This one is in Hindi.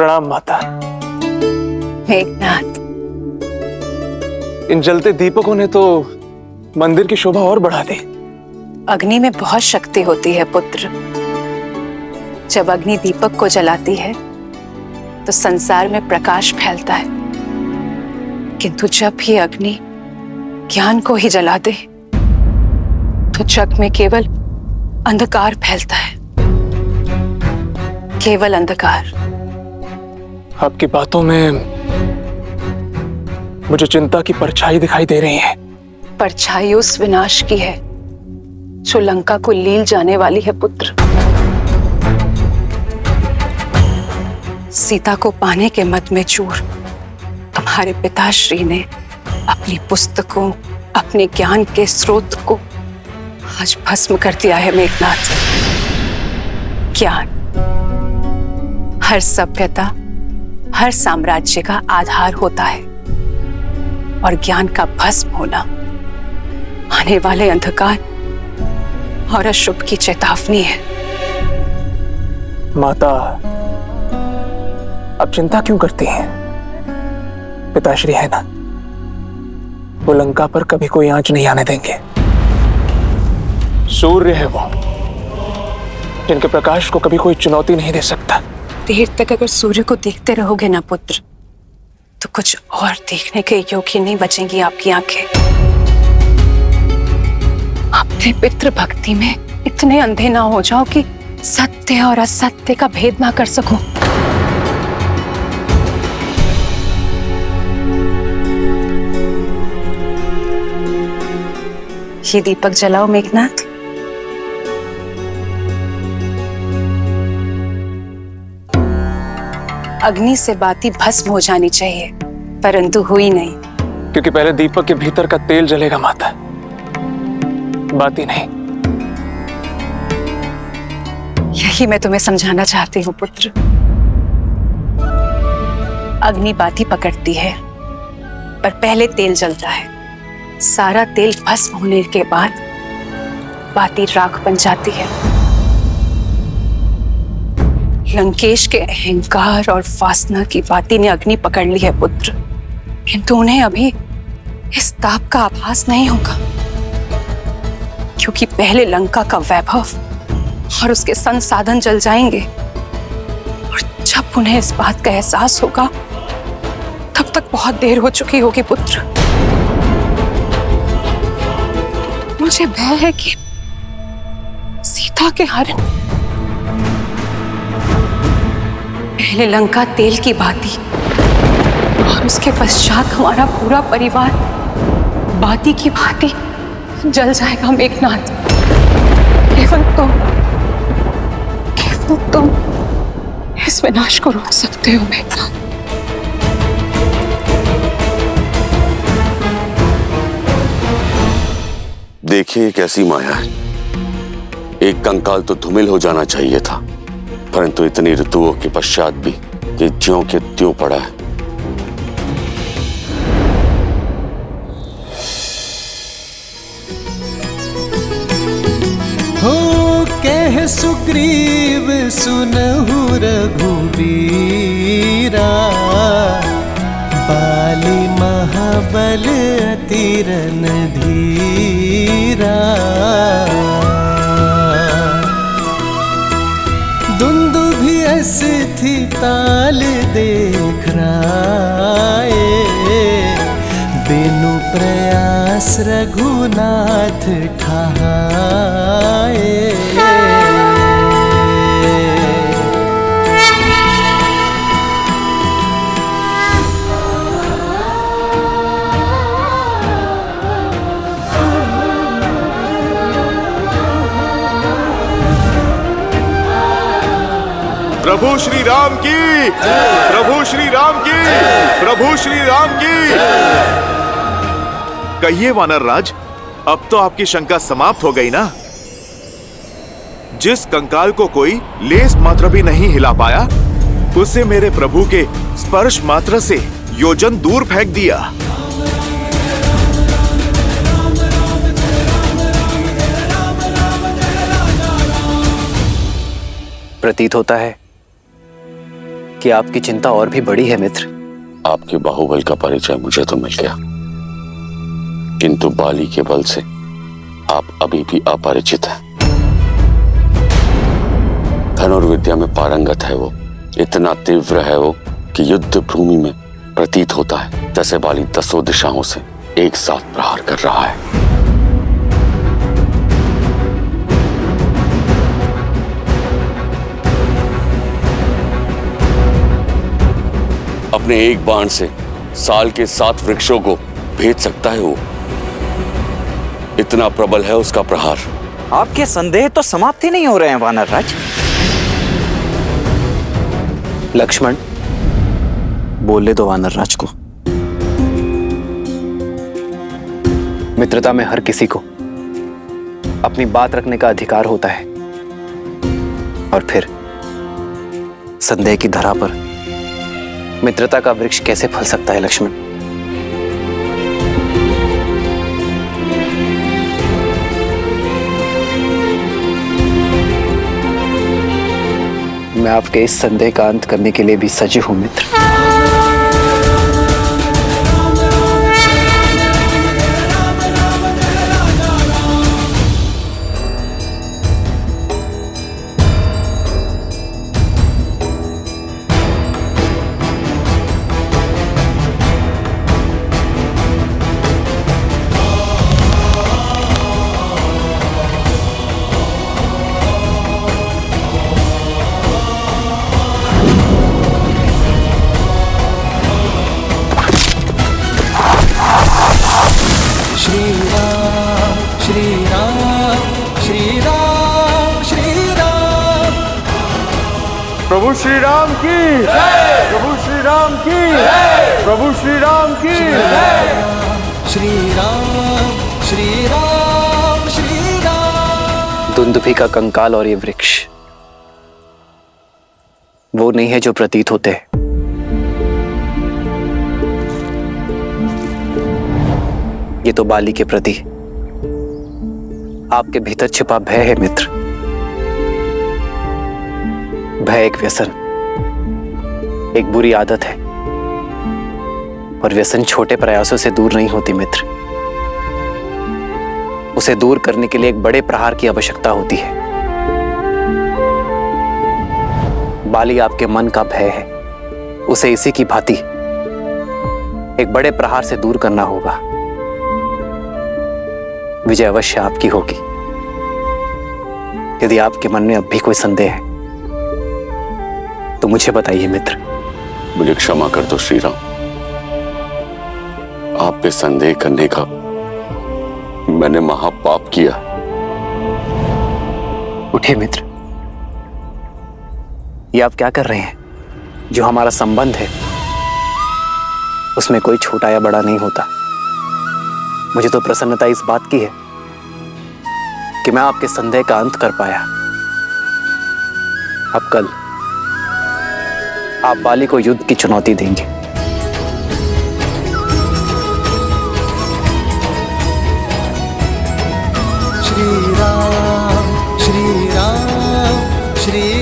प्रणाम माता। मेघनाथ, इन जलते दीपकों ने तो मंदिर की शोभा और बढ़ा दी। अग्नि में बहुत शक्ति होती है पुत्र। जब अग्नि दीपक को जलाती है तो संसार में प्रकाश फैलता है, किंतु जब भी अग्नि ज्ञान को ही जला दे तो जग में केवल अंधकार फैलता है, केवल अंधकार। आपकी बातों में मुझे चिंता की परछाई दिखाई दे रही है। परछाई उस विनाश की है जो लंका को लील जाने वाली है पुत्र। सीता को पाने के मद में चूर तुम्हारे पिताश्री ने अपनी पुस्तकों, अपने ज्ञान के स्रोत को आज भस्म कर दिया है मेघनाथ। ज्ञान हर सभ्यता, हर साम्राज्य का आधार होता है और ज्ञान का भस्म होना आने वाले अंधकार और अशुभ की चेतावनी है। माता, आप चिंता क्यों करती हैं? पिताश्री है ना, वो लंका पर कभी कोई आंच नहीं आने देंगे। सूर्य है वो, जिनके प्रकाश को कभी कोई चुनौती नहीं दे सकता। देर तक अगर सूर्य को देखते रहोगे ना पुत्र, तो कुछ और देखने के योग्य नहीं बचेंगी आपकी आंखें। अपने पितृ भक्ति में इतने अंधे ना हो जाओ कि सत्य और असत्य का भेद ना कर सको। ये दीपक जलाओ मेघनाथ। अग्नि से बाती भस्म हो जानी चाहिए, परंतु हुई नहीं। क्योंकि पहले दीपक के भीतर का तेल जलेगा माता, बाती नहीं। यही मैं तुम्हें समझाना चाहती हूँ पुत्र। अग्नि बाती पकड़ती है, पर पहले तेल जलता है। सारा तेल भस्म होने के बाद बाती राख बन जाती है। लंकेश के अहंकार और वासना की बाती ने अग्नि पकड़ ली है पुत्र, किंतु उन्हें अभी इस ताप का आभास नहीं होगा, क्योंकि पहले लंका का वैभव और उसके संसाधन जल जाएंगे, और जब उन्हें इस बात का एहसास होगा तब तक बहुत देर हो चुकी होगी पुत्र। मुझे भय है कि सीता के हरण पहले लंका तेल की बाती और उसके पश्चात हमारा पूरा परिवार बाती की भांति जल जाएगा मेघनाथ। केवल तुम इस विनाश को रोक सकते हो मेघनाथ। देखिए कैसी माया है। एक कंकाल तो धूमिल हो जाना चाहिए था, परंतु इतनी ऋतुओं के पश्चात भी ये ज्यों के त्यों पड़ा है। हो कह सुग्रीव सुनहु रघुबीरा, बाली महाबल अति रणधीरा। दुंदुभि थी ताल देख राए, बिनु प्रयास रघुनाथ ठाए। प्रभु श्री राम की, प्रभु श्री राम की, प्रभु श्री राम की। कहिए वानर राज, अब तो आपकी शंका समाप्त हो गई ना? जिस कंकाल को कोई लेस मात्र भी नहीं हिला पाया, उसे मेरे प्रभु के स्पर्श मात्र से योजन दूर फेंक दिया। प्रतीत होता है कि आपकी चिंता और भी बड़ी है मित्र। आपके बाहुबल का परिचय मुझे तो मिल गया, किंतु बाली के बल से आप अभी भी अपरिचित हैं। धनुर्विद्या में पारंगत है वो, इतना तीव्र है वो कि युद्ध भूमि में प्रतीत होता है जैसे बाली 10 दिशाओं से एक साथ प्रहार कर रहा है। अपने एक बाण से साल के 7 वृक्षों को भेद सकता है वो, इतना प्रबल है उसका प्रहार। आपके संदेह तो समाप्त ही नहीं हो रहे हैं वानर राज। लक्ष्मण, बोलने दो वानर राज को। मित्रता में हर किसी को अपनी बात रखने का अधिकार होता है, और फिर संदेह की धरा पर मित्रता का वृक्ष कैसे फल सकता है लक्ष्मण? मैं आपके इस संदेह का अंत करने के लिए भी सजग हूं मित्र। प्रभु श्री राम की जय, प्रभु श्री राम की जय, प्रभु श्री राम की जय। श्री राम श्री राम श्री राम। दुंदुभि का कंकाल और ये वृक्ष वो नहीं है जो प्रतीत होते हैं। ये तो बाली के प्रति आपके भीतर छिपा भय है मित्र। भय एक व्यसन, एक बुरी आदत है, और व्यसन छोटे प्रयासों से दूर नहीं होती मित्र। उसे दूर करने के लिए एक बड़े प्रहार की आवश्यकता होती है। बाली आपके मन का भय है, उसे इसी की भांति एक बड़े प्रहार से दूर करना होगा। विजय अवश्य आपकी होगी। यदि आपके मन में अब भी कोई संदेह है तो मुझे बताइए मित्र। मुझे क्षमा कर दो श्री राम, आप पे संदेह करने का मैंने महापाप किया। उठिए मित्र, ये आप क्या कर रहे हैं? जो हमारा संबंध है उसमें कोई छोटा या बड़ा नहीं होता। मुझे तो प्रसन्नता इस बात की है कि मैं आपके संदेह का अंत कर पाया। अब कल आप बाली को युद्ध की चुनौती देंगे। श्री राम श्री राम श्री